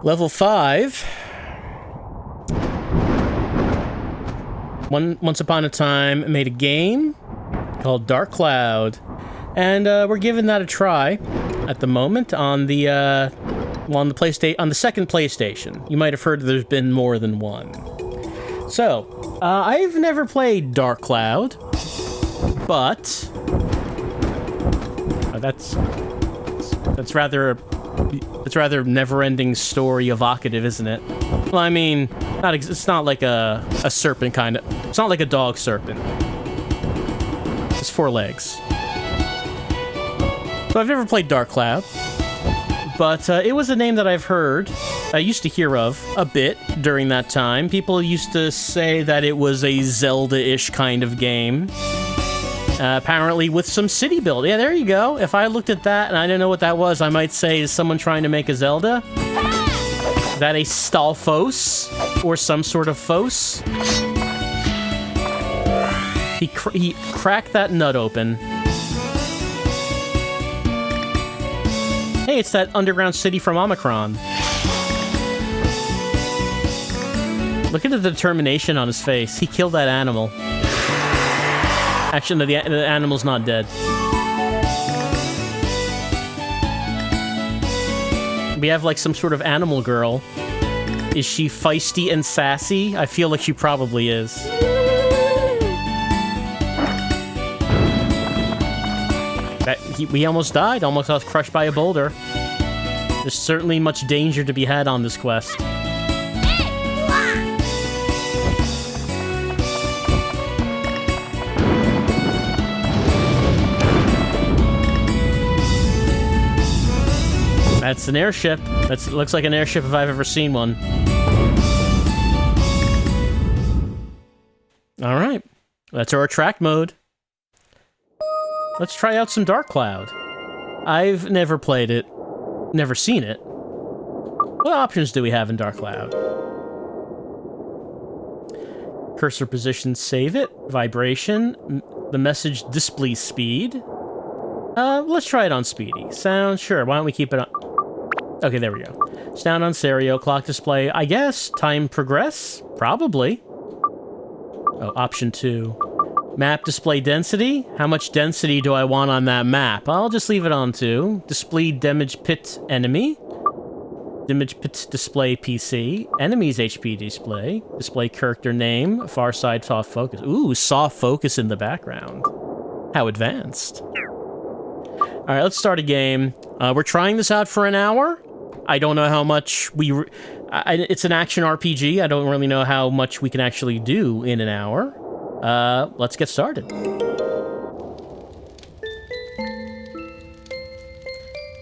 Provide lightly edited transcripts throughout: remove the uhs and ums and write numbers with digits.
Level 5. Once upon a time, made a game called Dark Cloud, and we're giving that a try at the moment on the on the second PlayStation. You might have heard there's been more than one. So, I've never played Dark Cloud, but that's rather never-ending story evocative, isn't it? Well, I mean, it's not like a serpent kind of. It's not like a dog serpent. It's 4 legs. So I've never played Dark Cloud, but it was a name that I've heard. I used to hear of a bit during that time. People used to say that it was a Zelda-ish kind of game. Apparently with some city build. Yeah, there you go. If I looked at that and I didn't know what that was, I might say, is someone trying to make a Zelda? Is that a Stalfos? Or some sort of Fos? He cracked that nut open. Hey, it's that underground city from Omicron. Look at the determination on his face. He killed that animal. Actually, no, the animal's not dead. We have, like, some sort of animal girl. Is she feisty and sassy? I feel like she probably is. We almost died. Almost got crushed by a boulder. There's certainly much danger to be had on this quest. That's an airship. Looks like an airship if I've ever seen one. Alright. That's our attract mode. Let's try out some Dark Cloud. I've never played it. Never seen it. What options do we have in Dark Cloud? Cursor position, save it. Vibration. The message display speed. Let's try it on speedy. Sound, sure. Why don't we keep it on... Okay, there we go. Sound on stereo, clock display, I guess. Time progress? Probably. Oh, option 2. Map display density? How much density do I want on that map? I'll just leave it on 2. Display damage pit enemy. Damage pit display PC. Enemies HP display. Display character name. Far side soft focus. Ooh, soft focus in the background. How advanced. Alright, let's start a game. We're trying this out for an hour. I don't know how much it's an action RPG. I don't really know how much we can actually do in an hour. Let's get started.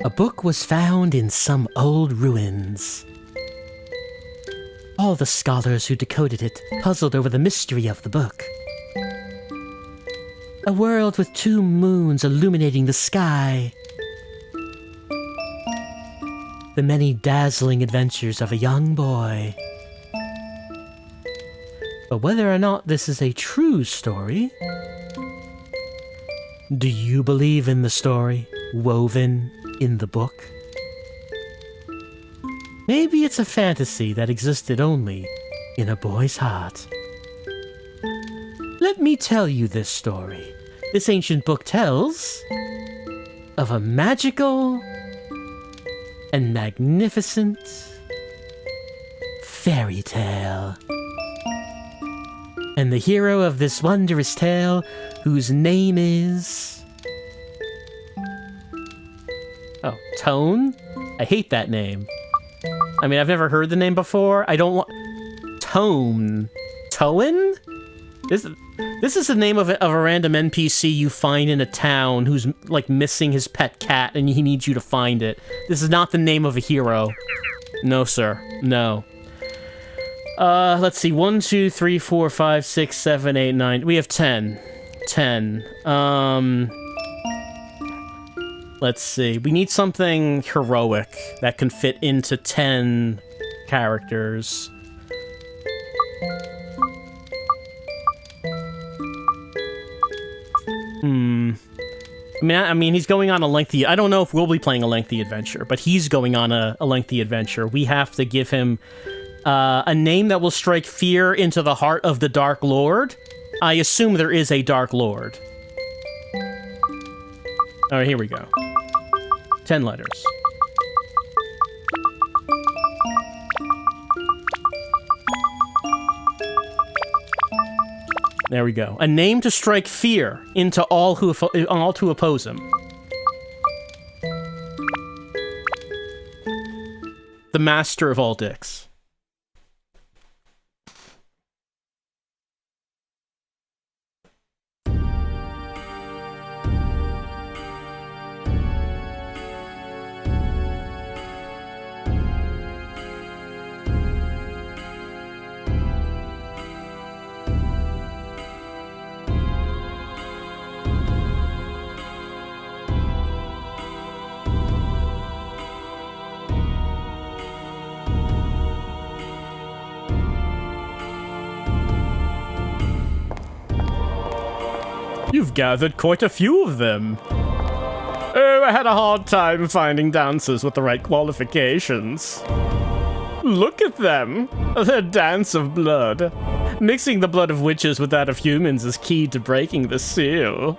A book was found in some old ruins. All the scholars who decoded it puzzled over the mystery of the book. A world with 2 moons illuminating the sky. The many dazzling adventures of a young boy. But whether or not this is a true story... Do you believe in the story woven in the book? Maybe it's a fantasy that existed only in a boy's heart. Let me tell you this story. This ancient book tells of a magical and magnificent fairy tale. And the hero of this wondrous tale, whose name is... Oh, Tone? I hate that name. I mean, I've never heard the name before. I don't want... Tone. Toan? This is the name of a random NPC you find in a town who's, like, missing his pet cat and he needs you to find it. This is not the name of a hero. No, sir. No. Let's see. 1, 2, 3, 4, 5, 6, 7, 8, 9. We have 10. 10. Let's see. We need something heroic that can fit into 10 characters. I mean, he's going on a lengthy... I don't know if we'll be playing a lengthy adventure, but he's going on a lengthy adventure. We have to give him a name that will strike fear into the heart of the Dark Lord. I assume there is a Dark Lord. All right, here we go. 10 letters. There we go. A name to strike fear into all who oppose him. The master of all dicks. You've gathered quite a few of them. Oh, I had a hard time finding dancers with the right qualifications. Look at them. Their dance of blood. Mixing the blood of witches with that of humans is key to breaking the seal.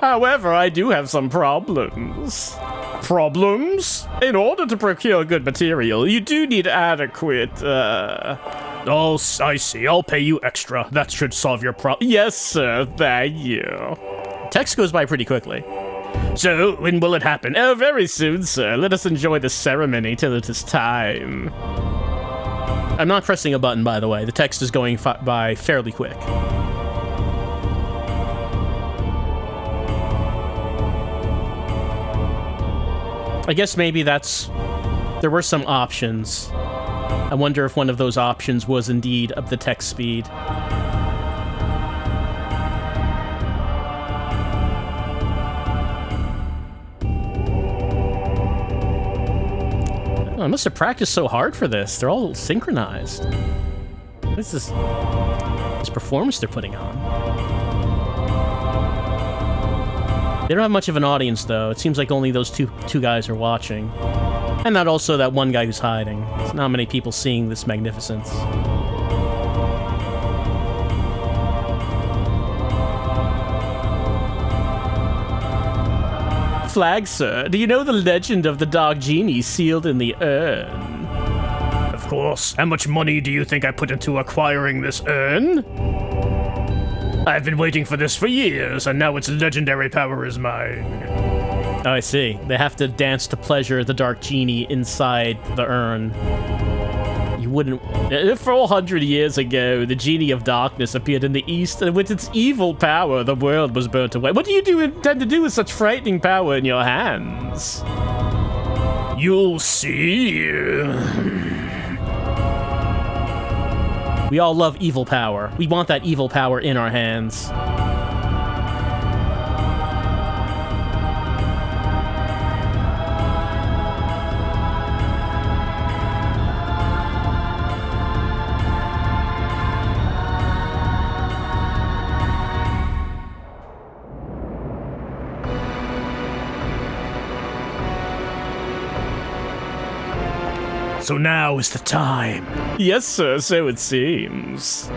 However, I do have some problems. Problems? In order to procure good material, you do need adequate, Oh, I see. I'll pay you extra. That should solve your problem. Yes, sir. Thank you. Text goes by pretty quickly. So, when will it happen? Oh, very soon, sir. Let us enjoy the ceremony till it is time. I'm not pressing a button, by the way. The text is going by fairly quick. I guess maybe there were some options. I wonder if one of those options was indeed up the text speed. Oh, I must have practiced so hard for this. They're all synchronized. What is this performance they're putting on? They don't have much of an audience, though. It seems like only those two guys are watching. And not also that one guy who's hiding. There's not many people seeing this magnificence. Flag, sir. Do you know the legend of the Dark Genie sealed in the urn? Of course. How much money do you think I put into acquiring this urn? I've been waiting for this for years, and now its legendary power is mine. Oh, I see. They have to dance to pleasure the Dark Genie inside the urn. You wouldn't... 400 years ago, the Genie of Darkness appeared in the East, and with its evil power, the world was burnt away. What do you intend to do with such frightening power in your hands? You'll see. We all love evil power. We want that evil power in our hands. So now is the time. Yes, sir, so it seems.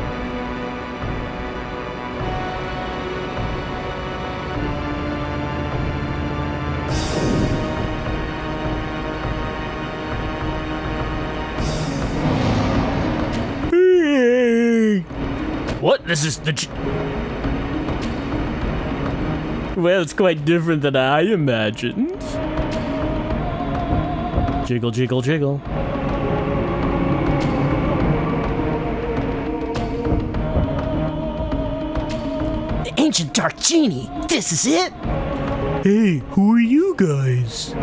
What? This is the... Well, it's quite different than I imagined. Jiggle, jiggle, jiggle. Ancient Dark Genie, this is it? Hey, who are you guys?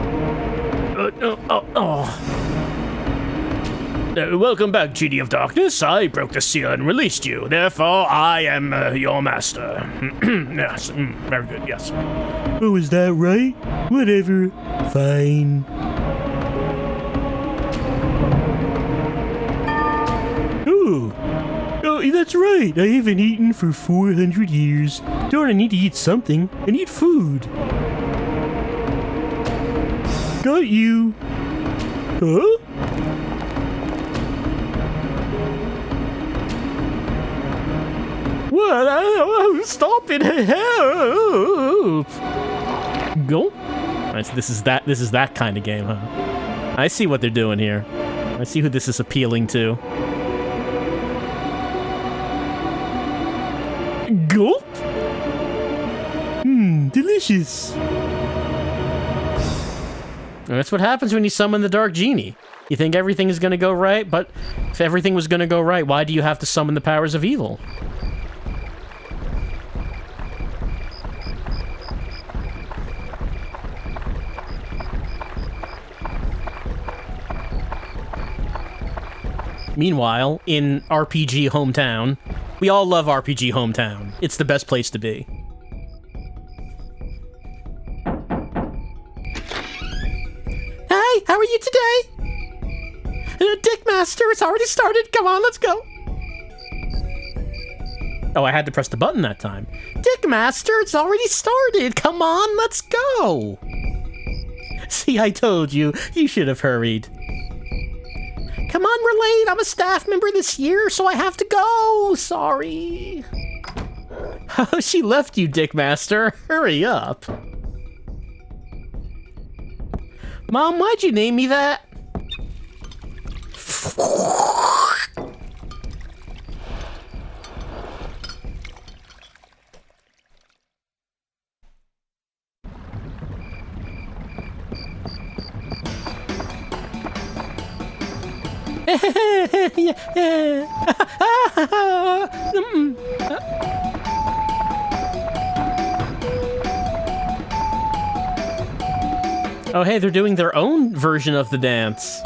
Welcome back, Genie of Darkness. I broke the seal and released you. Therefore, I am your master. Yes, very good, yes. Oh, is that right? Whatever. Fine. Ooh. Oh, That's right, I haven't eaten for 400 years. Darn, I need to eat something. I need food. Got you. Huh? What? Stop it! Help! Go. Right, so this is that kind of game, huh? I see what they're doing here. I see who this is appealing to. Gulp! Delicious. And that's what happens when you summon the Dark Genie. You think everything is going to go right, but if everything was going to go right, why do you have to summon the powers of evil? Meanwhile, in RPG Hometown, we all love RPG Hometown. It's the best place to be. Hey, how are you today? Dick Master, it's already started. Come on, let's go. Oh, I had to press the button that time. Dick Master, it's already started. Come on, let's go. See, I told you. You should have hurried. Come on, we're late. I'm a staff member this year, so I have to go. Sorry. Oh, she left you, Dick Master. Hurry up. Mom, why'd you name me that? Oh, hey, they're doing their own version of the dance.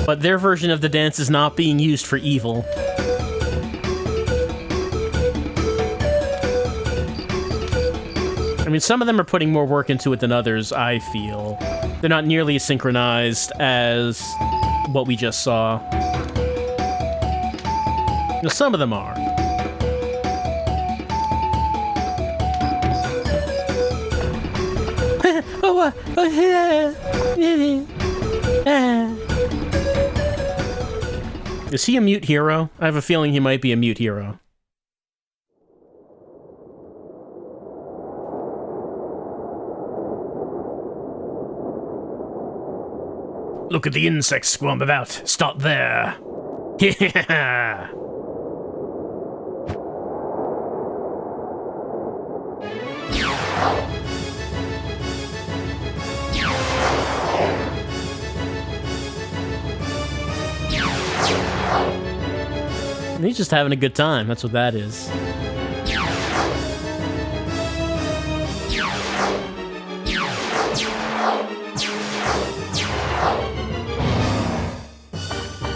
But their version of the dance is not being used for evil. I mean, some of them are putting more work into it than others, I feel. They're not nearly as synchronized as what we just saw. Now, some of them are. Is he a mute hero? I have a feeling he might be a mute hero. Look at the insects squirm about. Stop there. Yeah. He's just having a good time. That's what that is.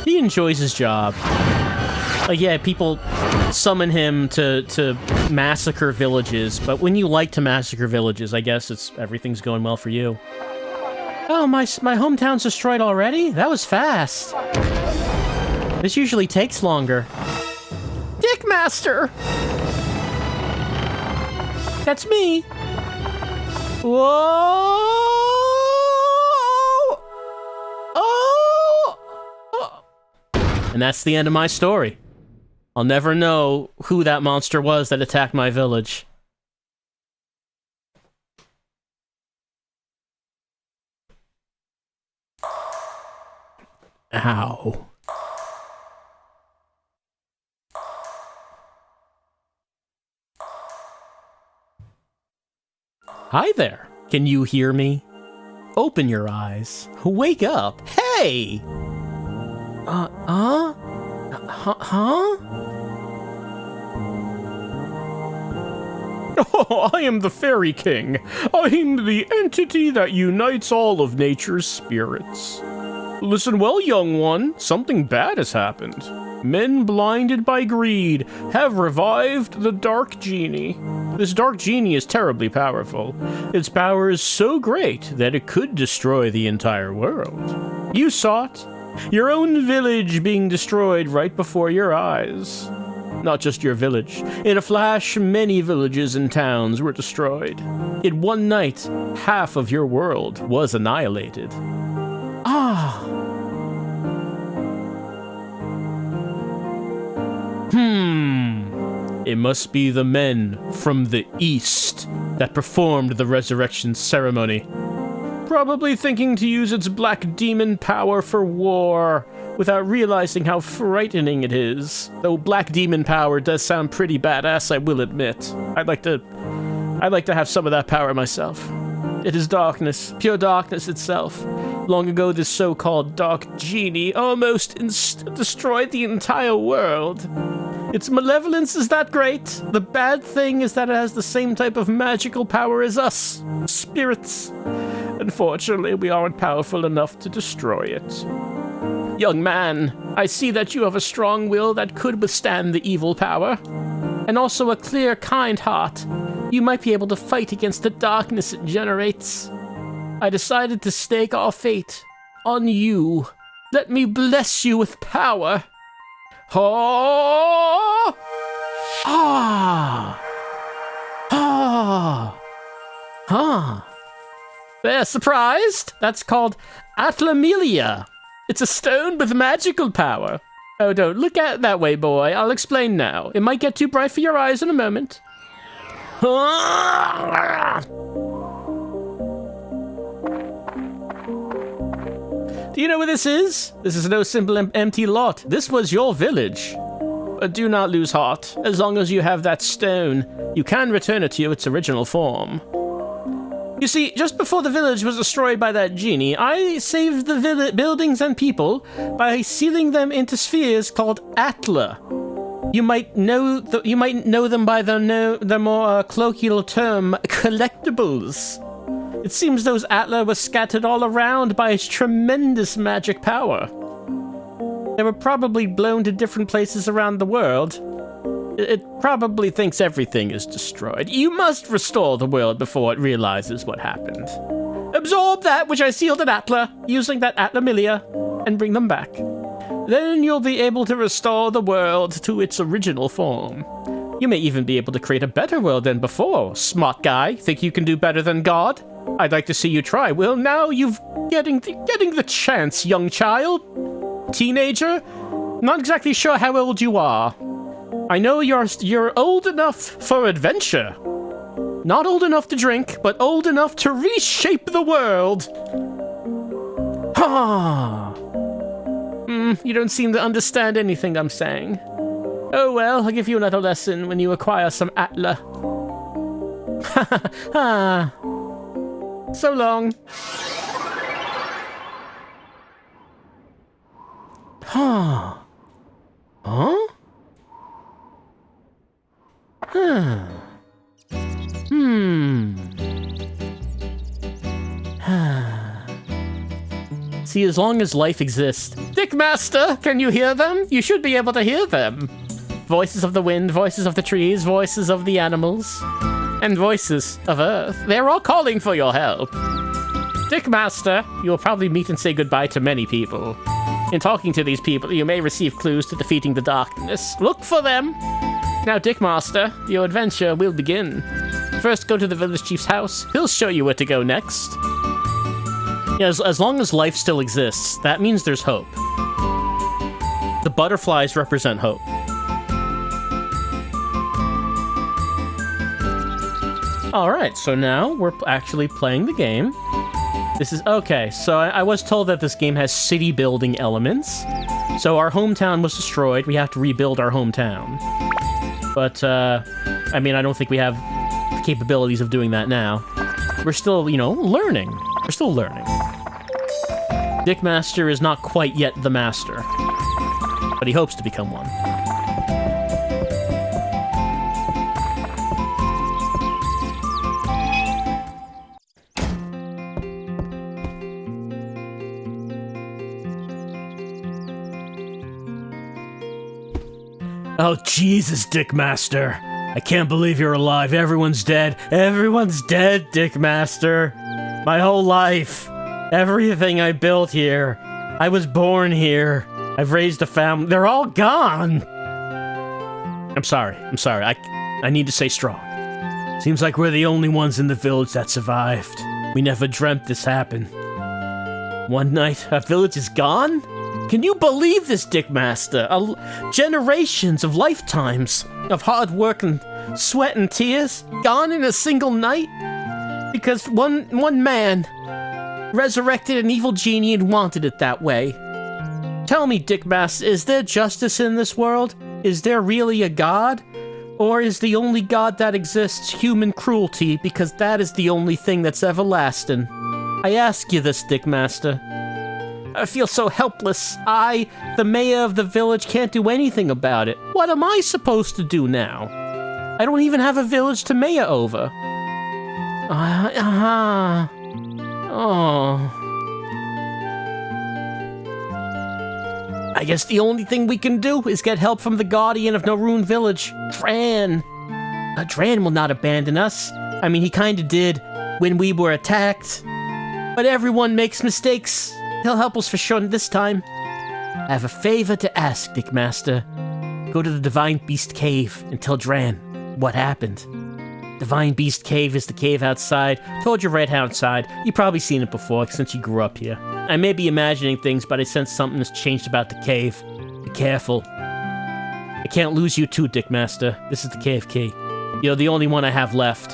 He enjoys his job. Like, yeah, people summon him to massacre villages, but when you like to massacre villages, I guess everything's going well for you. Oh, my hometown's destroyed already? That was fast. This usually takes longer. Dick Master! That's me. Whoa! Oh! And that's the end of my story. I'll never know who that monster was that attacked my village. Ow. Hi there. Can you hear me? Open your eyes. Wake up. Hey! Huh? Oh, I am the Fairy King. I'm the entity that unites all of nature's spirits. Listen well, young one. Something bad has happened. Men blinded by greed have revived the Dark Genie. This Dark Genie is terribly powerful. Its power is so great that it could destroy the entire world. You saw it, Your own village being destroyed right before your eyes. Not just your village. In a flash, many villages and towns were destroyed. In one night, half of your world was annihilated. Ah. It must be the men from the east that performed the resurrection ceremony. Probably thinking to use its black demon power for war, without realizing how frightening it is. Though black demon power does sound pretty badass, I will admit. I'd like to have some of that power myself. It is darkness, pure darkness itself. Long ago, this so-called dark genie almost destroyed the entire world. Its malevolence is that great. The bad thing is that it has the same type of magical power as us, spirits. Unfortunately, we aren't powerful enough to destroy it. Young man, I see that you have a strong will that could withstand the evil power, and also a clear, kind heart. You might be able to fight against the darkness it generates. I decided to stake our fate on you. Let me bless you with power. Oh! Ah! Ah! Ah! They're surprised? That's called Atlamelia. It's a stone with magical power. Oh, don't look at it that way, boy. I'll explain now. It might get too bright for your eyes in a moment. Do you know what this is? This is no simple empty lot. This was your village. But do not lose heart. As long as you have that stone, you can return it to its original form. You see, just before the village was destroyed by that genie, I saved the buildings and people by sealing them into spheres called Atla. You might know them by the more colloquial term, collectibles. It seems those Atla were scattered all around by its tremendous magic power. They were probably blown to different places around the world. It probably thinks everything is destroyed. You must restore the world before it realizes what happened. Absorb that which I sealed in Atla, using that Atlamelia, and bring them back. Then you'll be able to restore the world to its original form. You may even be able to create a better world than before. Smart guy, think you can do better than God? I'd like to see you try. Well, now you've getting the chance, young child. Teenager? Not exactly sure how old you are. I know you're old enough for adventure. Not old enough to drink, but old enough to reshape the world. Ha! You don't seem to understand anything I'm saying. Oh well, I'll give you another lesson when you acquire some Atla. Ha! So long. Huh? Huh? See, as long as life exists. Dickmaster, can you hear them? You should be able to hear them. Voices of the wind, voices of the trees, voices of the animals, and voices of Earth. They're all calling for your help. Dickmaster, you will probably meet and say goodbye to many people. In talking to these people, you may receive clues to defeating the darkness. Look for them! Now, Dickmaster, your adventure will begin. First, go to the village chief's house. He'll show you where to go next. Yeah, as long as life still exists, that means there's hope. The butterflies represent hope. Alright, so now we're actually playing the game. This is... okay, so I was told that this game has city-building elements. So our hometown was destroyed. We have to rebuild our hometown. But, I mean, I don't think we have the capabilities of doing that now. We're still, you know, learning. We're still learning. Dickmaster is not quite yet the master, but he hopes to become one. Oh, Jesus, Dickmaster. I can't believe you're alive. Everyone's dead. Everyone's dead, Dickmaster. My whole life. Everything I built here. I was born here. I've raised a family. They're all gone. I'm sorry. I need to stay strong. Seems like we're the only ones in the village that survived. We never dreamt this happened. One night, our village is gone? Can you believe this, Dickmaster? Generations of lifetimes of hard work and sweat and tears gone in a single night? Because one man resurrected an evil genie and wanted it that way. Tell me, Dickmaster, is there justice in this world? Is there really a god? Or is the only god that exists human cruelty because that is the only thing that's everlasting? I ask you this, Dickmaster. I feel so helpless. I, the mayor of the village, can't do anything about it. What am I supposed to do now? I don't even have a village to mayor over. Oh. I guess the only thing we can do is get help from the guardian of Naroon Village, Dran. Dran will not abandon us. I mean, he kinda did when we were attacked. But everyone makes mistakes. He'll help us for sure this time. I have a favor to ask, Dickmaster. Go to the Divine Beast Cave and tell Dran what happened. Divine Beast Cave is the cave outside. Told you right outside. You've probably seen it before since you grew up here. I may be imagining things, but I sense something has changed about the cave. Be careful. I can't lose you too, Dickmaster. This is the cave key. You're the only one I have left.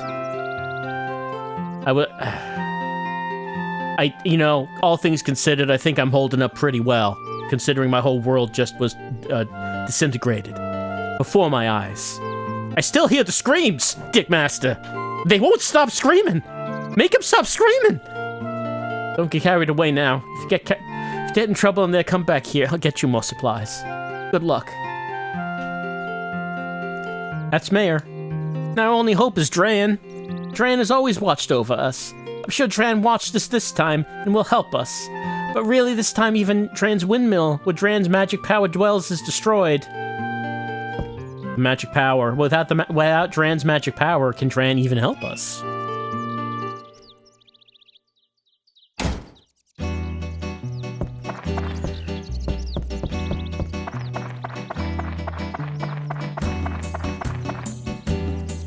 You know, all things considered, I think I'm holding up pretty well, considering my whole world just was disintegrated before my eyes. I still hear the screams, Dickmaster. They won't stop screaming. Make them stop screaming. Don't get carried away now. If you get in trouble and they come back here, I'll get you more supplies. Good luck. That's Mayor. Now our only hope is Dran. Dran has always watched over us. I'm sure Dran watched us this time and will help us. But really, this time even Dran's windmill, where Dran's magic power dwells, is destroyed. Magic power. Without Dran's magic power, can Dran even help us?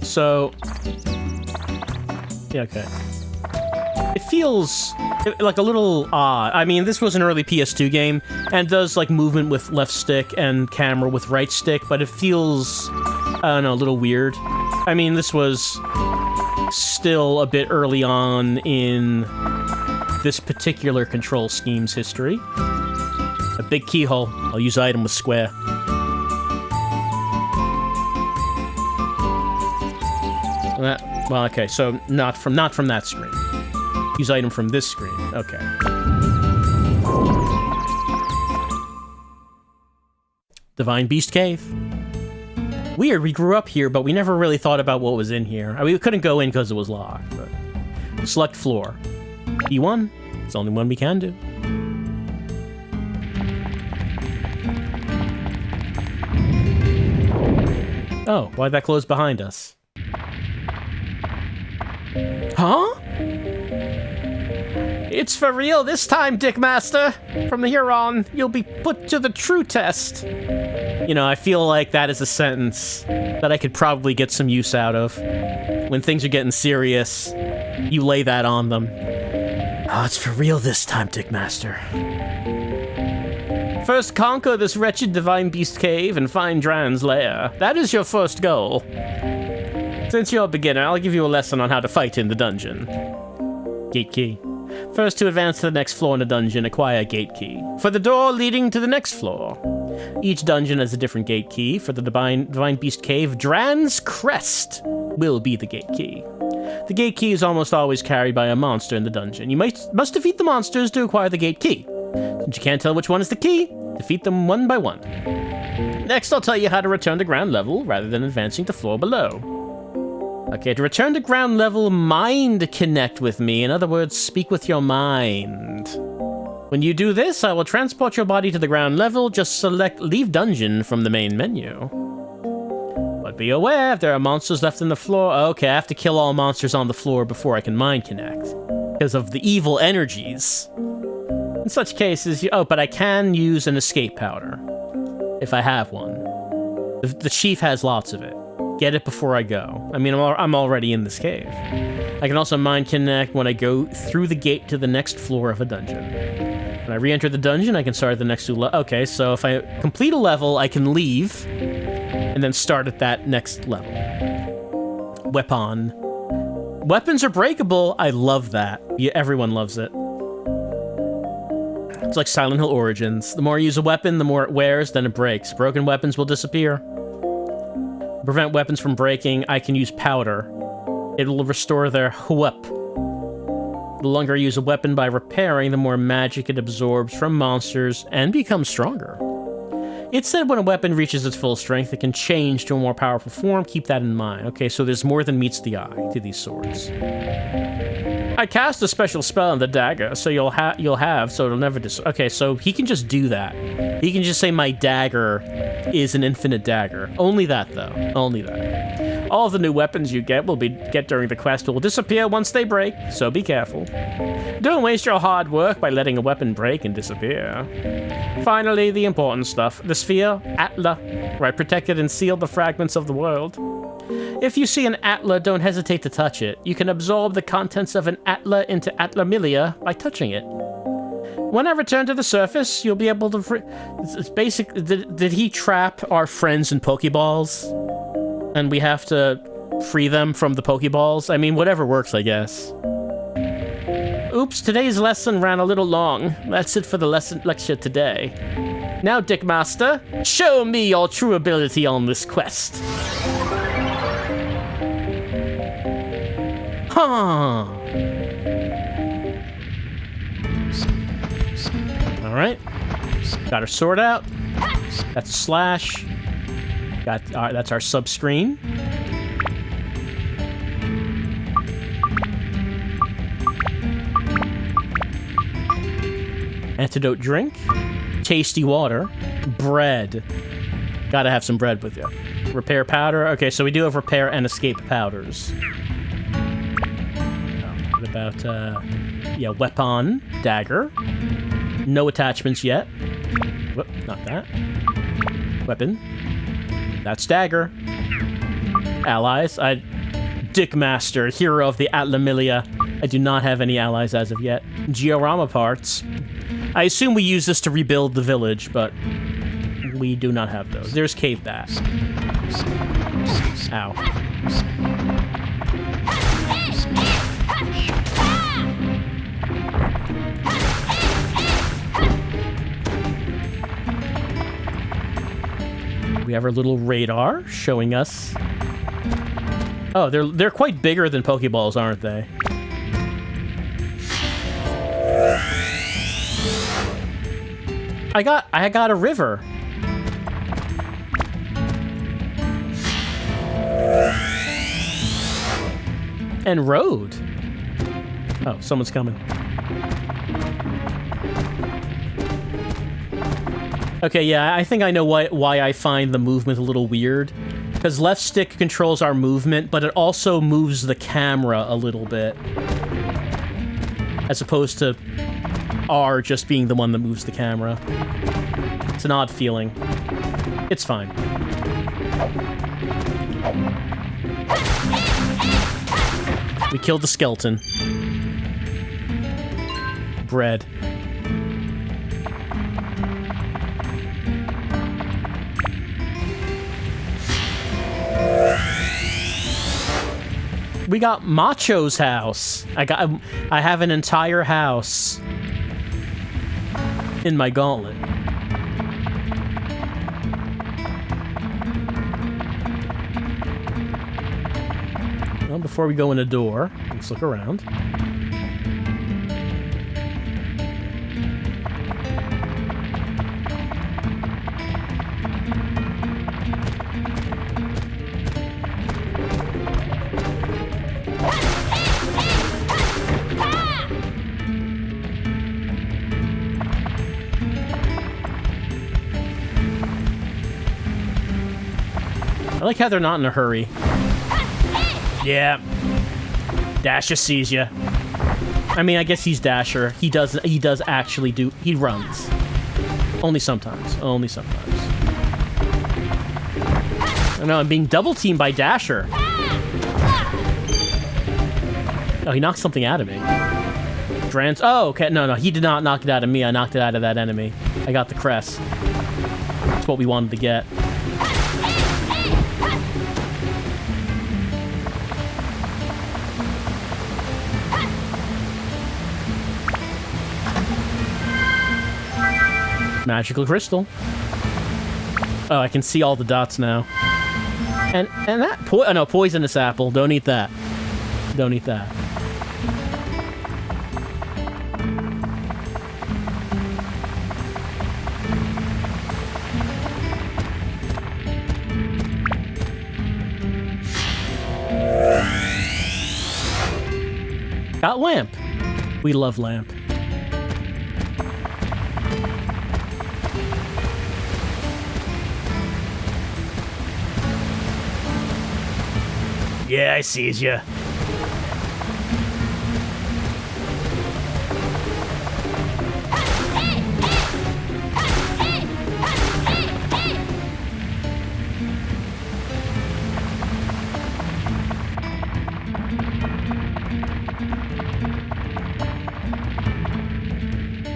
So, yeah, okay. It feels like a little odd. I mean, this was an early PS2 game, and does like movement with left stick and camera with right stick, but it feels, I don't know, a little weird. I mean, this was still a bit early on in this particular control scheme's history. A big keyhole. I'll use item with square. Well, okay, so not from that screen. Use item from this screen. Okay. Divine Beast Cave. Weird, we grew up here, but we never really thought about what was in here. I mean, we couldn't go in because it was locked, but... Select floor. E1. It's the only one we can do. Oh, why'd that close behind us? Huh? It's for real this time, Dickmaster. From here on, you'll be put to the true test. You know, I feel like that is a sentence that I could probably get some use out of. When things are getting serious, you lay that on them. Oh, it's for real this time, Dickmaster. First, conquer this wretched Divine Beast Cave and find Dran's lair. That is your first goal. Since you're a beginner, I'll give you a lesson on how to fight in the dungeon. Gate key. First, to advance to the next floor in the dungeon, acquire a gate key. For the door leading to the next floor. Each dungeon has a different gate key. For the Divine Beast Cave, Dran's Crest will be the gate key. The gate key is almost always carried by a monster in the dungeon. You must defeat the monsters to acquire the gate key. Since you can't tell which one is the key, defeat them one by one. Next, I'll tell you how to return to ground level rather than advancing to floor below. Okay, to return to ground level, mind connect with me. In other words, speak with your mind. When you do this, I will transport your body to the ground level. Just select Leave Dungeon from the main menu. But be aware, if there are monsters left in the floor... Okay, I have to kill all monsters on the floor before I can mind connect. Because of the evil energies. In such cases, but I can use an escape powder. If I have one. The chief has lots of it. Get it before I go. I mean, I'm already in this cave. I can also mind connect when I go through the gate to the next floor of a dungeon. When I re-enter the dungeon, I can start at the next two okay, so if I complete a level, I can leave and then start at that next level. Weapon. Weapons are breakable. I love that. Everyone loves it. It's like Silent Hill Origins. The more you use a weapon, the more it wears, then it breaks. Broken weapons will disappear. To prevent weapons from breaking, I can use powder. It will restore their whoop. The longer I use a weapon by repairing, the more magic it absorbs from monsters and becomes stronger. It said when a weapon reaches its full strength, it can change to a more powerful form. Keep that in mind. Okay, so there's more than meets the eye to these swords. I cast a special spell on the dagger, so you'll have, so it'll never okay, so he can just do that. He can just say my dagger is an infinite dagger. Only that, though. Only that. All of the new weapons you get during the quest will disappear once they break, so be careful. Don't waste your hard work by letting a weapon break and disappear. Finally, the important stuff. The sphere, Atla, where I protected and sealed the fragments of the world. If you see an Atla, don't hesitate to touch it. You can absorb the contents of an Atla into Atlamilia by touching it. When I return to the surface, you'll be able to... It's basic... Did he trap our friends in Pokeballs? And we have to free them from the Pokeballs? I mean, whatever works, I guess. Oops, today's lesson ran a little long. That's it for the lecture today. Now, Dickmaster, show me your true ability on this quest. Huh. Alright. Got our sword out. That's a slash. That's our sub-screen. Antidote drink. Tasty water. Bread. Gotta have some bread with you. Repair powder. Okay, so we do have repair and escape powders. What about, yeah, weapon. Dagger. No attachments yet. Whoop, not that. Weapon. That's dagger. Allies. Dickmaster, hero of the Atlamilia. I do not have any allies as of yet. Georama parts. I assume we use this to rebuild the village, but we do not have those. There's cave bat. Ow. We have our little radar showing us. Oh, they're quite bigger than Pokeballs, aren't they? I got a river. And road. Oh, someone's coming. Okay, yeah, I think I know why I find the movement a little weird. Because left stick controls our movement, but it also moves the camera a little bit. As opposed to R just being the one that moves the camera. It's an odd feeling. It's fine. We killed the skeleton. Bread. We got Macho's house. I have an entire house in my gauntlet. Well, before we go in the door, let's look around. I like how they're not in a hurry. Yeah. Dash just sees ya. I mean, I guess he's Dasher. He does actually do... He runs. Only sometimes. Only sometimes. I know, I'm being double-teamed by Dasher. Oh, he knocked something out of me. Dran's... Oh, okay. No, he did not knock it out of me. I knocked it out of that enemy. I got the crest. That's what we wanted to get. Magical crystal. Oh, I can see all the dots now. And that oh no, poisonous apple. Don't eat that. Don't eat that. Got lamp. We love lamp. Yeah, I sees ya.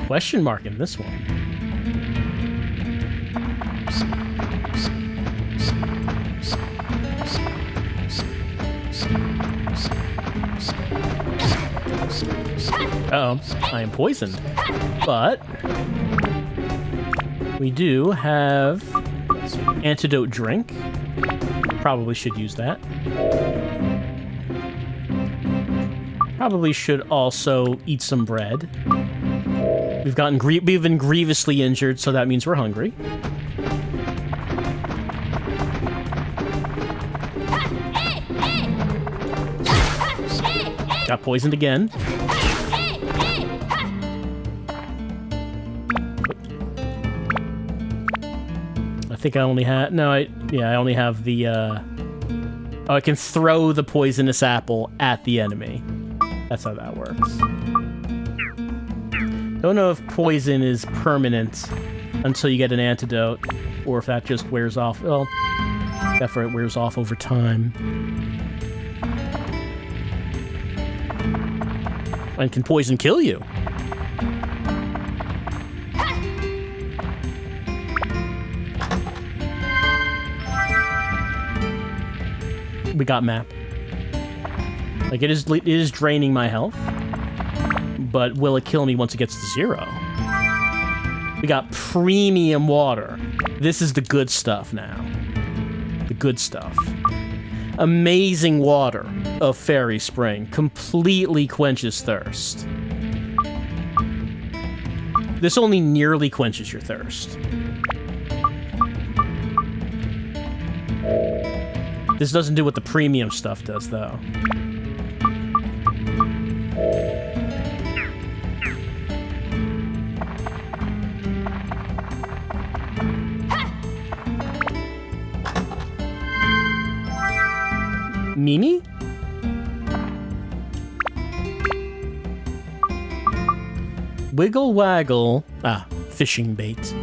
Question mark in this one. Uh-oh, I am poisoned. But we do have antidote drink. Probably should use that. Probably should also eat some bread. We've been grievously injured, so that means we're hungry. Got poisoned again. I think I only have... No, I only have the... Oh, I can throw the poisonous apple at the enemy. That's how that works. Don't know if poison is permanent until you get an antidote, or if that just wears off. Well, therefore it wears off over time. And can poison kill you? We got map. Like, it is draining my health. But will it kill me once it gets to 0? We got premium water. This is the good stuff now. The good stuff. Amazing water of Fairy Spring. Completely quenches thirst. This only nearly quenches your thirst. This doesn't do what the premium stuff does, though. Mimi? Wiggle waggle. Ah, fishing bait.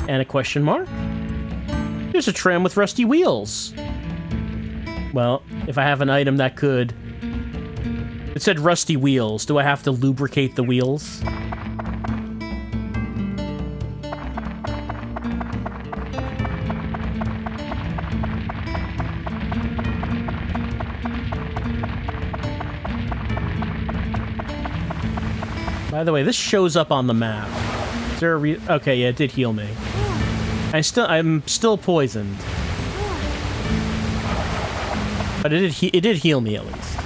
And a question mark? There's a tram with rusty wheels. Well, if I have an item that could... It said rusty wheels. Do I have to lubricate the wheels? By the way, this shows up on the map. Is there a okay, yeah, it did heal me. I'm still poisoned. But it did heal me at least.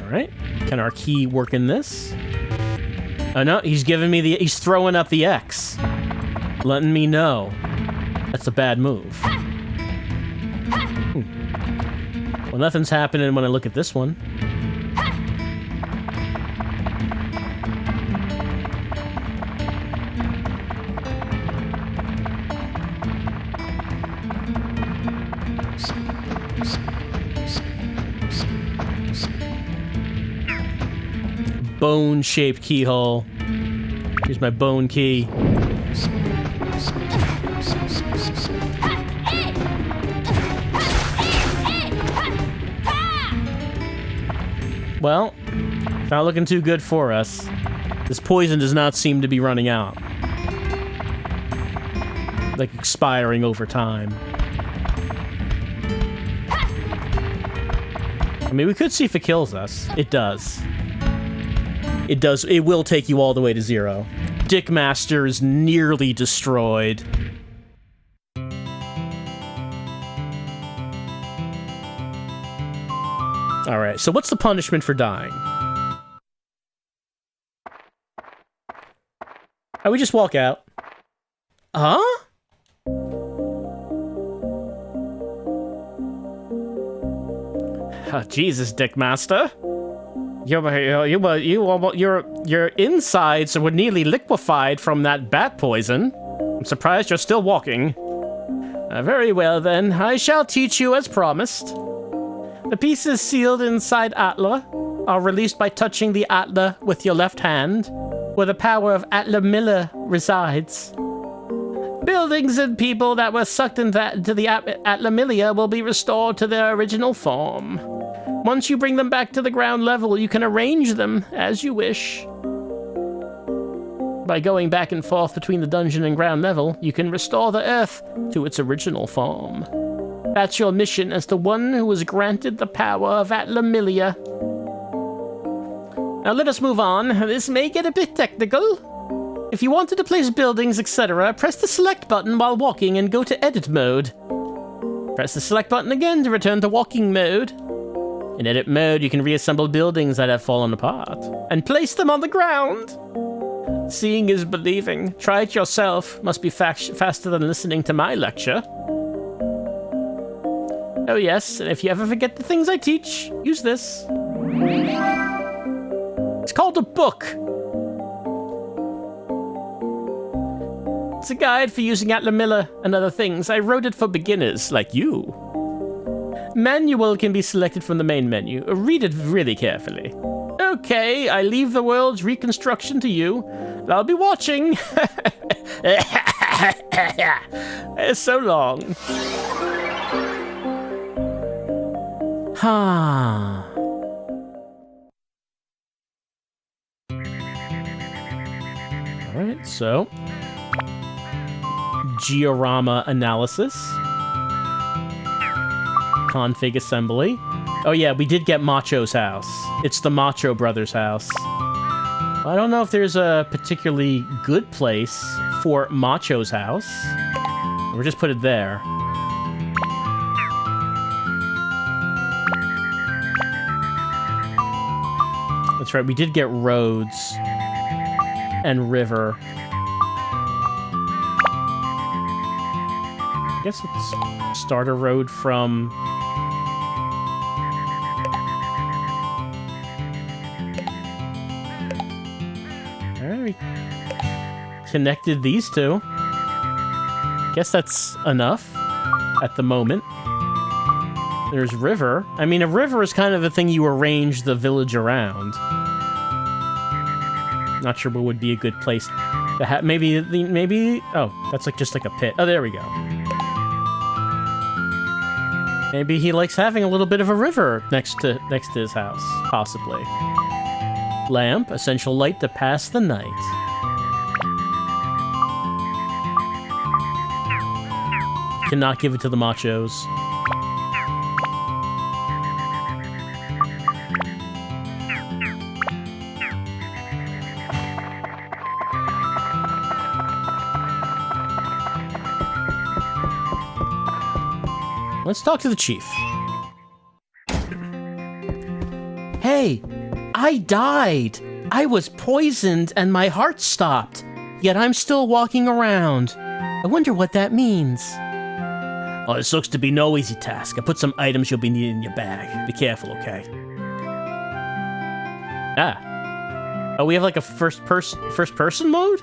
Alright. Can our key work in this? Oh no, he's giving me he's throwing up the X. Letting me know. That's a bad move. Well, nothing's happening when I look at this one. Bone-shaped keyhole. Here's my bone key. Well, it's not looking too good for us. This poison does not seem to be running out. Like expiring over time. I mean, we could see if it kills us. It does. It does. It will take you all the way to 0. Dickmaster is nearly destroyed. Alright, so what's the punishment for dying? Oh, we just walk out. Huh? Oh, Jesus, Dickmaster. Your insides were nearly liquefied from that bat poison. I'm surprised you're still walking. Very well, then. I shall teach you as promised. The pieces sealed inside Atla are released by touching the Atla with your left hand, where the power of Atla Miller resides. Buildings and people that were sucked into the Atla Milia will be restored to their original form. Once you bring them back to the ground level, you can arrange them as you wish. By going back and forth between the dungeon and ground level, you can restore the Earth to its original form. That's your mission as the one who was granted the power of Atla Milia. Now let us move on. This may get a bit technical. If you wanted to place buildings, etc., press the select button while walking and go to edit mode. Press the select button again to return to walking mode. In edit mode, you can reassemble buildings that have fallen apart and place them on the ground. Seeing is believing. Try it yourself. Must be faster than listening to my lecture. Oh yes, and if you ever forget the things I teach, use this. It's called a book. It's a guide for using Atla Miller and other things. I wrote it for beginners, like you. Manual can be selected from the main menu. Read it really carefully. Okay, I leave the world's reconstruction to you. I'll be watching. So long. Ha. Alright, so Georama analysis. Config assembly. Oh yeah, we did get Macho's house. It's the Macho Brothers' house. I don't know if there's a particularly good place for Macho's house. We'll just put it there. That's right, we did get roads and river. I guess let's start a road from... Alright, we connected these two. Guess that's enough at the moment. There's river. I mean, a river is kind of the thing you arrange the village around. Not sure what would be a good place to have. Maybe... Oh, that's like just like a pit. Oh, there we go. Maybe he likes having a little bit of a river next to his house, possibly. Lamp, essential light to pass the night. Cannot give it to the machos. Let's talk to the chief. Hey, I died. I was poisoned and my heart stopped. Yet I'm still walking around. I wonder what that means. Oh, this looks to be no easy task. I put some items you'll be needing in your bag. Be careful, okay? Ah. Oh, we have like a first person mode?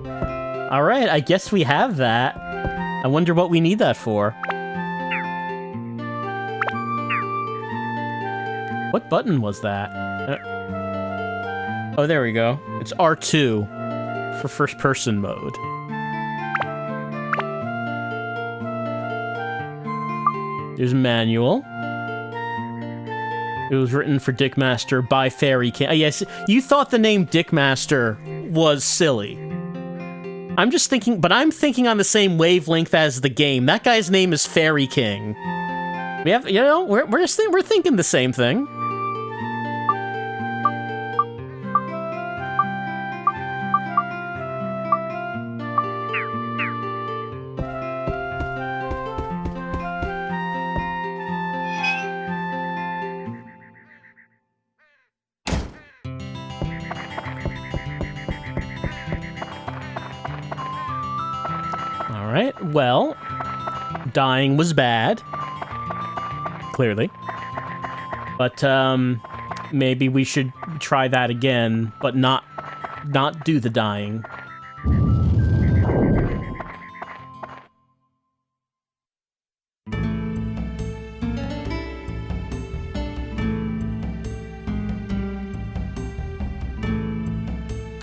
Alright, I guess we have that. I wonder what we need that for. What button was that? Oh, there we go. It's R2 for first-person mode. There's manual. It was written for Dickmaster by Fairy King. Yes, you thought the name Dickmaster was silly. I'm just thinking, but I'm thinking on the same wavelength as the game. That guy's name is Fairy King. We have, you know, we're thinking the same thing. Well, dying was bad. Clearly. But, maybe we should try that again, but not do the dying.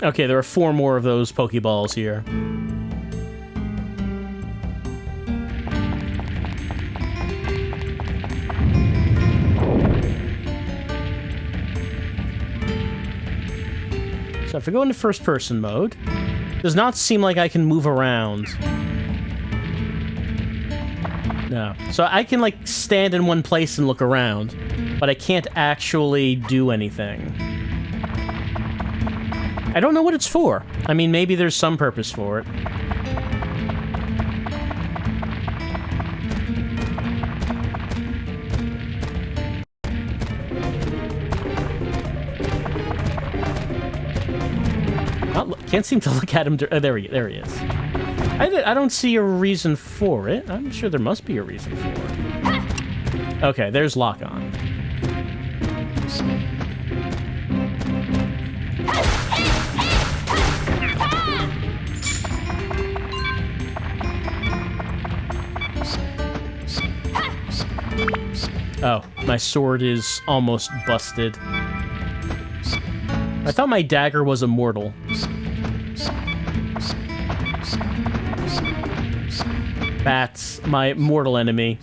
Okay, there are 4 more of those Pokeballs here. So if I go into first-person mode, does not seem like I can move around. No. So I can, like, stand in one place and look around, but I can't actually do anything. I don't know what it's for. I mean, maybe there's some purpose for it. Can't seem to look at him. There he is. I don't see a reason for it. I'm sure there must be a reason for it. Okay, there's lock on. Oh, my sword is almost busted. I thought my dagger was immortal. Bats, my mortal enemy.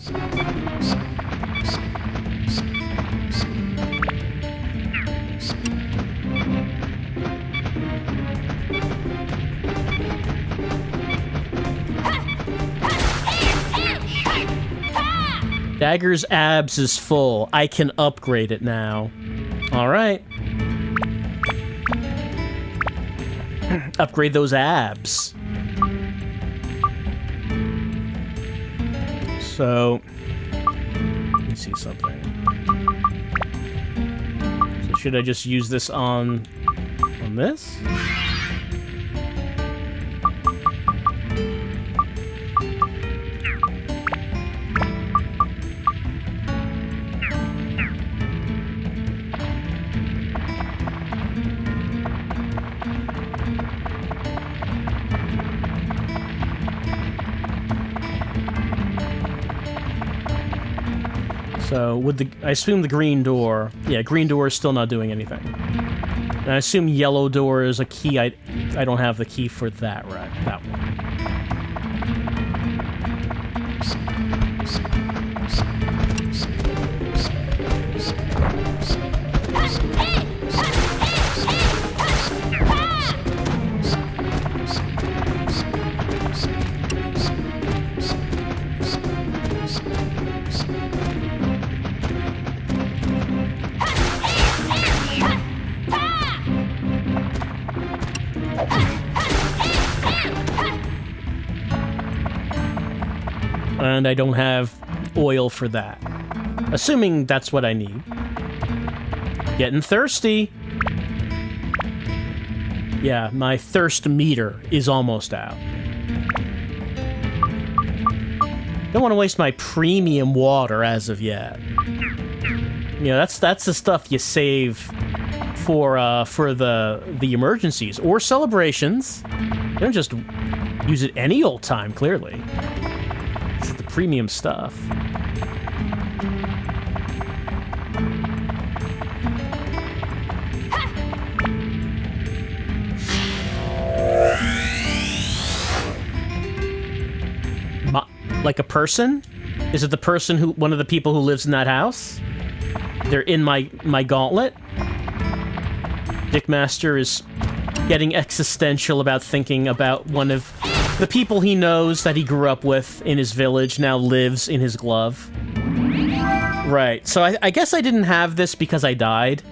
Dagger's abs is full. I can upgrade it now. Alright. Upgrade those abs. So, let me see something. So should I just use this on this? So, I assume the green door... Yeah, green door is still not doing anything. And I assume yellow door is a key. I don't have the key for that, right? That one. And I don't have oil for that. Assuming that's what I need. Getting thirsty. Yeah, my thirst meter is almost out. Don't want to waste my premium water as of yet. You know, that's the stuff you save for the emergencies or celebrations. You don't just use it any old time, clearly. This is the premium stuff. like a person? Is it the person who, one of the people who lives in that house? They're in my gauntlet? Dickmaster is getting existential about thinking about one of the people he knows that he grew up with in his village now lives in his glove. Right, so I guess I didn't have this because I died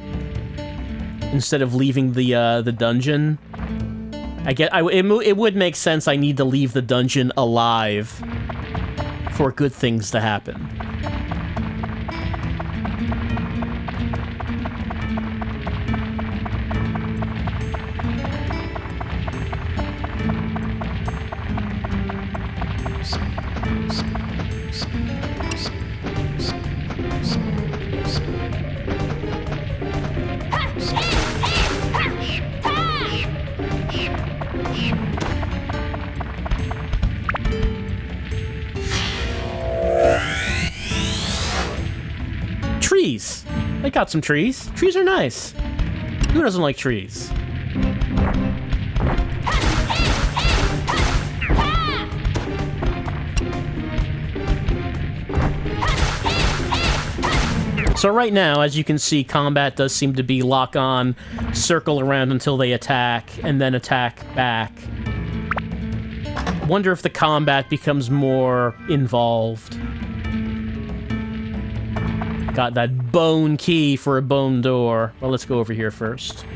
instead of leaving the dungeon. It would make sense I need to leave the dungeon alive for good things to happen. Trees. I got some trees. Trees are nice. Who doesn't like trees? So right now, as you can see, combat does seem to be lock on, circle around until they attack, and then attack back. Wonder if the combat becomes more involved. Got that bone key for a bone door. Well, let's go over here first.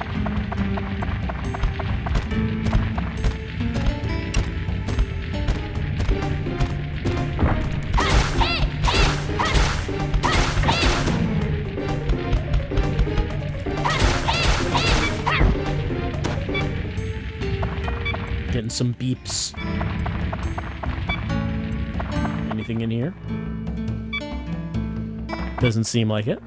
Getting some beeps. Anything in here? Doesn't seem like it.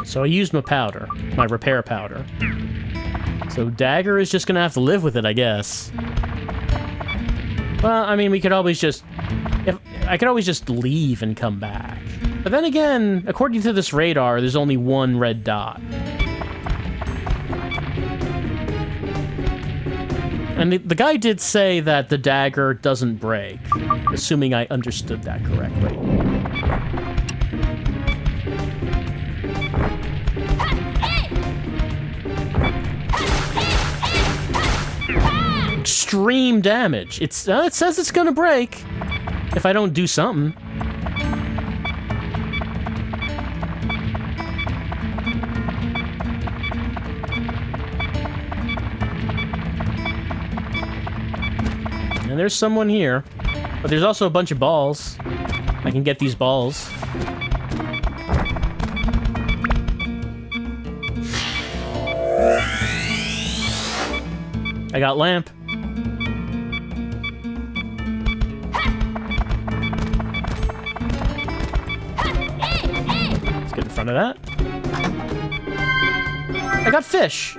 So I used my powder, my repair powder. So Dagger is just gonna have to live with it, I guess. Well, I mean, we could always just... I could always just leave and come back. But then again, according to this radar, there's only one red dot. And the guy did say that the dagger doesn't break, assuming I understood that correctly. Extreme damage. It says it's gonna break if I don't do something. And there's someone here. But there's also a bunch of balls. I can get these balls. I got lamp. Let's get in front of that. I got fish.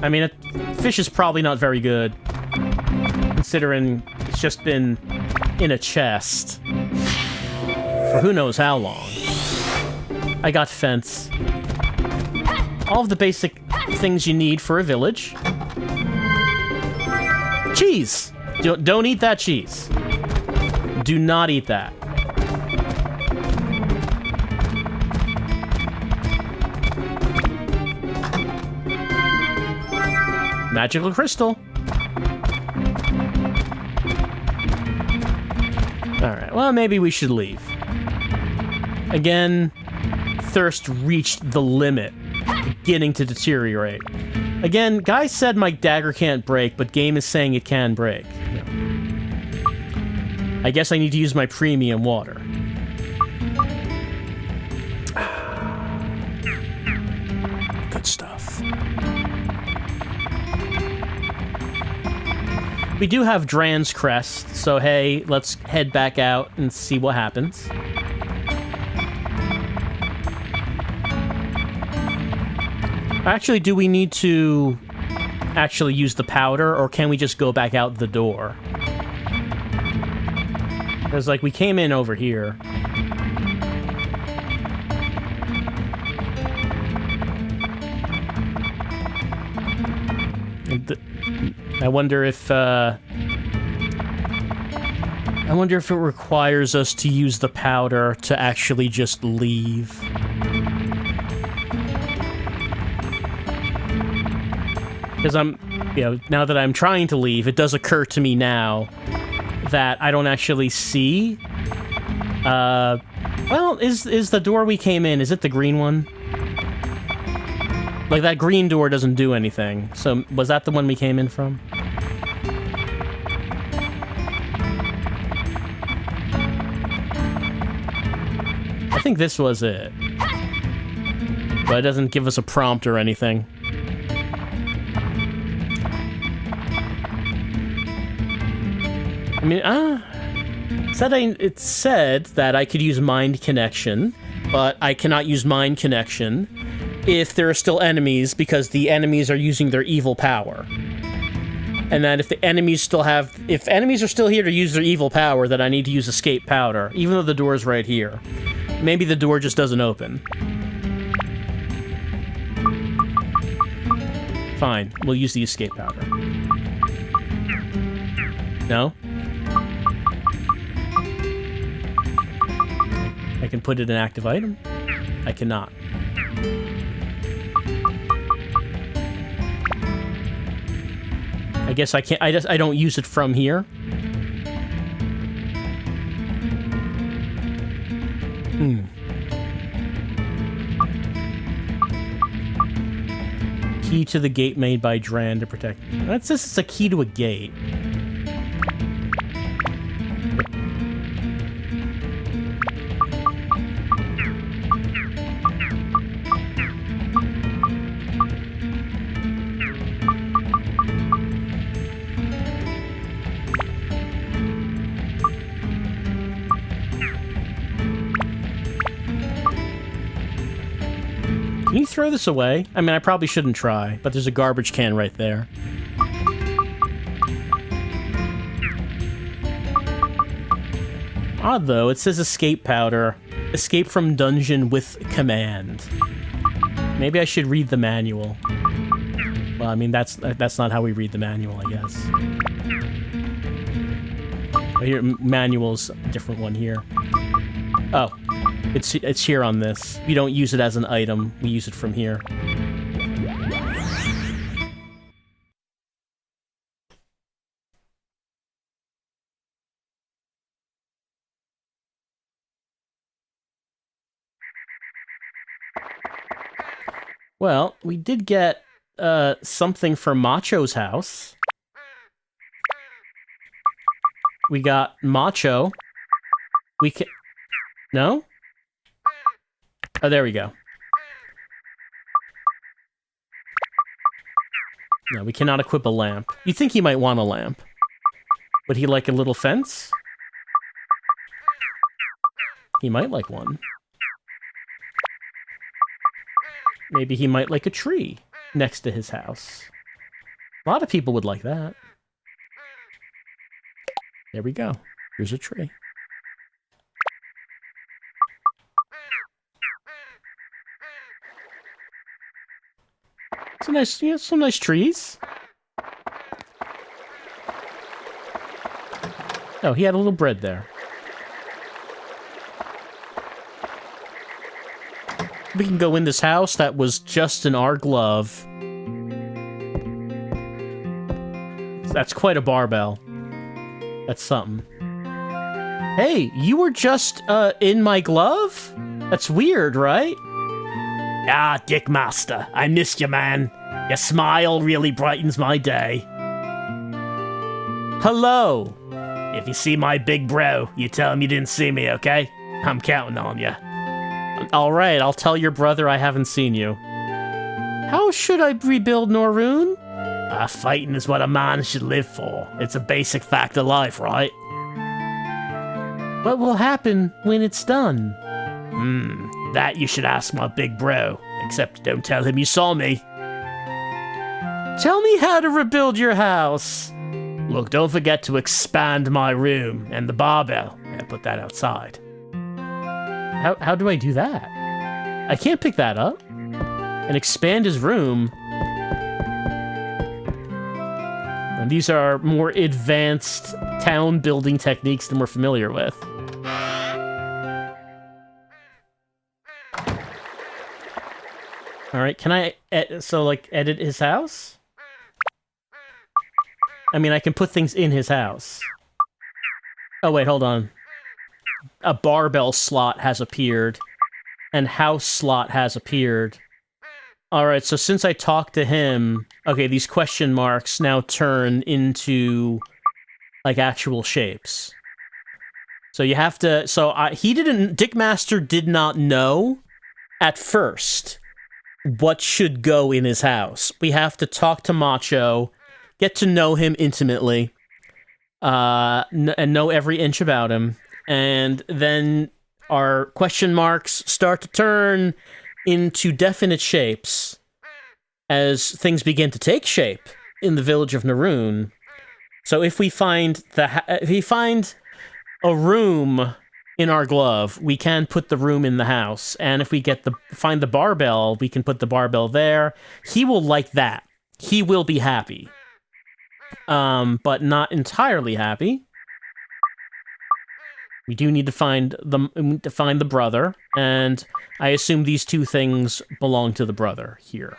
I mean, fish is probably not very good, considering it's just been in a chest for who knows how long. I got fence. All of the basic things you need for a village. Cheese! Don't eat that cheese. Do not eat that. Magical crystal. Alright, well, maybe we should leave. Again, thirst reached the limit, beginning to deteriorate. Again, guy said my dagger can't break, but game is saying it can break. I guess I need to use my premium water. Good stuff. We do have Dran's crest, so hey, let's head back out and see what happens. Actually, do we need to actually use the powder, or can we just go back out the door? Because, like, we came in over here. I wonder if it requires us to use the powder to actually just leave. Because now that I'm trying to leave, it does occur to me now that I don't actually see. Well, is the door we came in, is it the green one? Like, that green door doesn't do anything. So, was that the one we came in from? I think this was it. But it doesn't give us a prompt or anything. I mean, it said that I could use Mind Connection, but I cannot use Mind Connection if there are still enemies, because the enemies are using their evil power. And that if enemies are still here to use their evil power, then I need to use Escape Powder, even though the door's right here. Maybe the door just doesn't open. Fine, we'll use the Escape Powder. No? I can put it in active item? I cannot. I guess I can't. I don't use it from here. Key to the gate made by Dran to protect. That's just it's a key to a gate. Can you throw this away? I mean, I probably shouldn't try, but there's a garbage can right there. Odd, though. It says escape powder. Escape from dungeon with command. Maybe I should read the manual. Well, I mean, that's not how we read the manual, I guess. Oh, here, manual's a different one here. Oh. It's here on this. We don't use it as an item. We use it from here. Well, we did get something for Macho's house. We got Macho. We can... No? Oh, there we go. No, we cannot equip a lamp. You'd think he might want a lamp. Would he like a little fence? He might like one. Maybe he might like a tree next to his house. A lot of people would like that. There we go. Here's a tree. Some nice trees. Oh, he had a little bread there. We can go in this house that was just in our glove. That's quite a barbell. That's something. Hey, you were just in my glove? That's weird, right? Ah, Dick Master, I missed you, man. Your smile really brightens my day. Hello. If you see my big bro, you tell him you didn't see me, okay? I'm counting on you. Alright, I'll tell your brother I haven't seen you. How should I rebuild Norun? Fighting is what a man should live for. It's a basic fact of life, right? What will happen when it's done? That you should ask my big bro. Except don't tell him you saw me. Tell me how to rebuild your house. Look, don't forget to expand my room and the barbell. And put that outside. How do I do that? I can't pick that up. And expand his room. And these are more advanced town building techniques than we're familiar with. All right, can I edit his house? I mean, I can put things in his house. Oh wait, hold on. A barbell slot has appeared, and house slot has appeared. All right, so since I talked to him, okay, these question marks now turn into like actual shapes. So you have to. So Dickmaster did not know at first what should go in his house. We have to talk to Macho, get to know him intimately, and know every inch about him. And then our question marks start to turn into definite shapes as things begin to take shape in the village of Naroon. So if we find a room in our glove, we can put the room in the house. And if we find the barbell, we can put the barbell there. He will like that. He will be happy. But not entirely happy. We do need to find the brother, and I assume these two things belong to the brother here.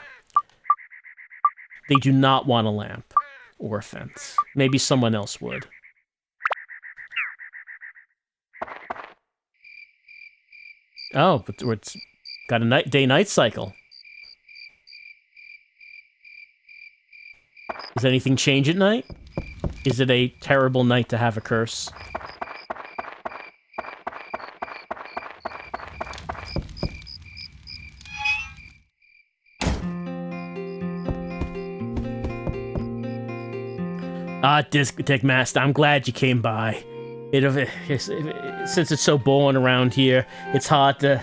They do not want a lamp or a fence. Maybe someone else would. Oh, but it's got a day-night cycle. Does anything change at night? Is it a terrible night to have a curse? Discotheque Master, I'm glad you came by. Since it's so boring around here, it's hard to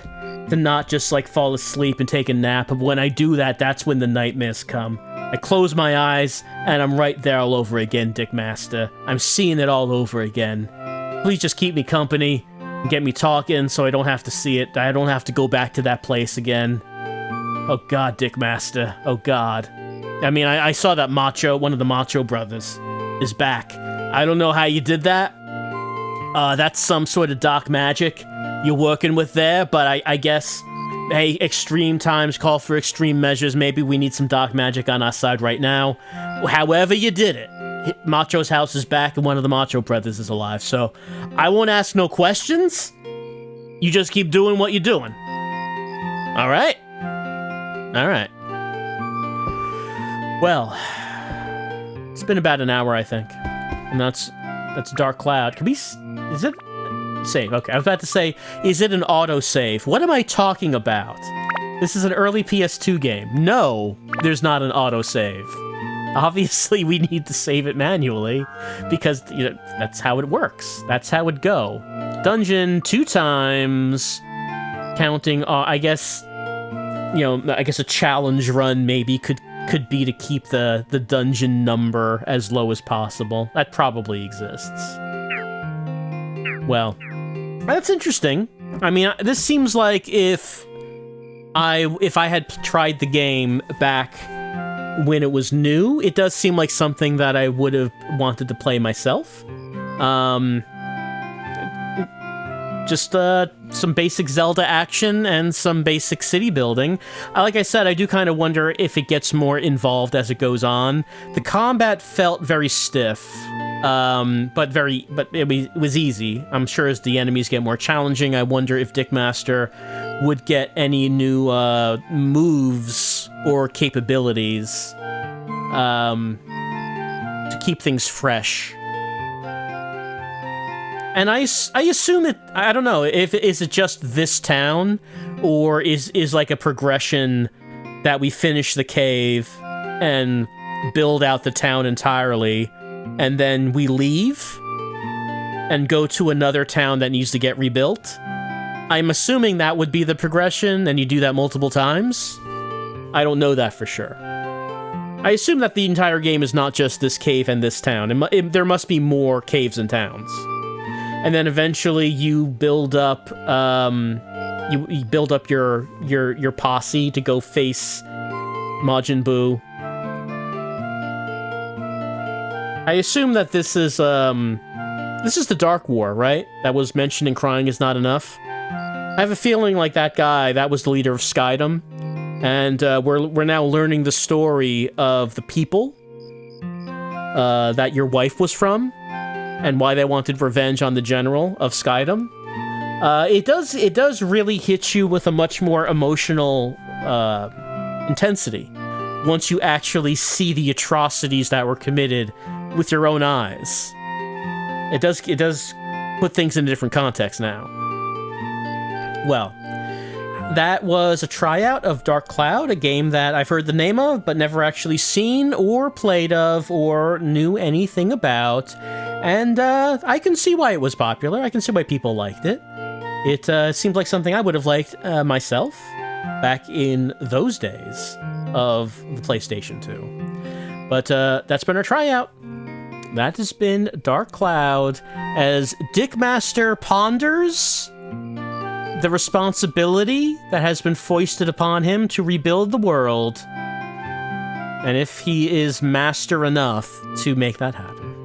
not just, like, fall asleep and take a nap. But when I do that, that's when the nightmares come. I close my eyes, and I'm right there all over again, Dick Master. I'm seeing it all over again. Please just keep me company and get me talking so I don't have to see it. I don't have to go back to that place again. Oh, God, Dick Master. Oh, God. I mean, I saw that one of the Macho brothers is back. I don't know how you did that. That's some sort of dark magic you're working with there, but I guess, hey, extreme times call for extreme measures. Maybe we need some dark magic on our side right now. However you did it, Macho's house is back and one of the Macho brothers is alive, so I won't ask no questions. You just keep doing what you're doing. All right? All right. Well, it's been about an hour, I think. And that's Dark Cloud. Is it save? Okay, I was about to say, is it an autosave? What am I talking about? This is an early PS2 game. No, there's not an autosave. Obviously, we need to save it manually because, you know, that's how it works. That's how it go. Dungeon 2 times, counting, I guess, you know, I guess a challenge run maybe could be to keep the dungeon number as low as possible. That probably exists. Well, that's interesting. I mean, this seems like if I had tried the game back when it was new, it does seem like something that I would have wanted to play myself. Just some basic Zelda action and some basic city building. Like I said, I do kind of wonder if it gets more involved as it goes on. The combat felt very stiff, but it was easy. I'm sure as the enemies get more challenging, I wonder if Dickmaster would get any new moves or capabilities to keep things fresh. And I assume it, I don't know, is it just this town, or is like a progression that we finish the cave and build out the town entirely, and then we leave and go to another town that needs to get rebuilt? I'm assuming that would be the progression, and you do that multiple times. I don't know that for sure. I assume that the entire game is not just this cave and this town. There must be more caves and towns. And then eventually you build up, you build up your posse to go face Majin Buu. I assume that this is the Dark War, right? That was mentioned in Crying Is Not Enough. I have a feeling like that guy, that was the leader of Skydom. And we're now learning the story of the people that your wife was from, and why they wanted revenge on the general of Skydom. It does really hit you with a much more emotional intensity once you actually see the atrocities that were committed with your own eyes. It does put things in a different context now. Well, that was a tryout of Dark Cloud, a game that I've heard the name of, but never actually seen or played of or knew anything about. And I can see why it was popular. I can see why people liked it. It seemed like something I would have liked myself back in those days of the PlayStation 2. But that's been our tryout. That has been Dark Cloud as Dickmaster ponders the responsibility that has been foisted upon him to rebuild the world, and if he is master enough to make that happen.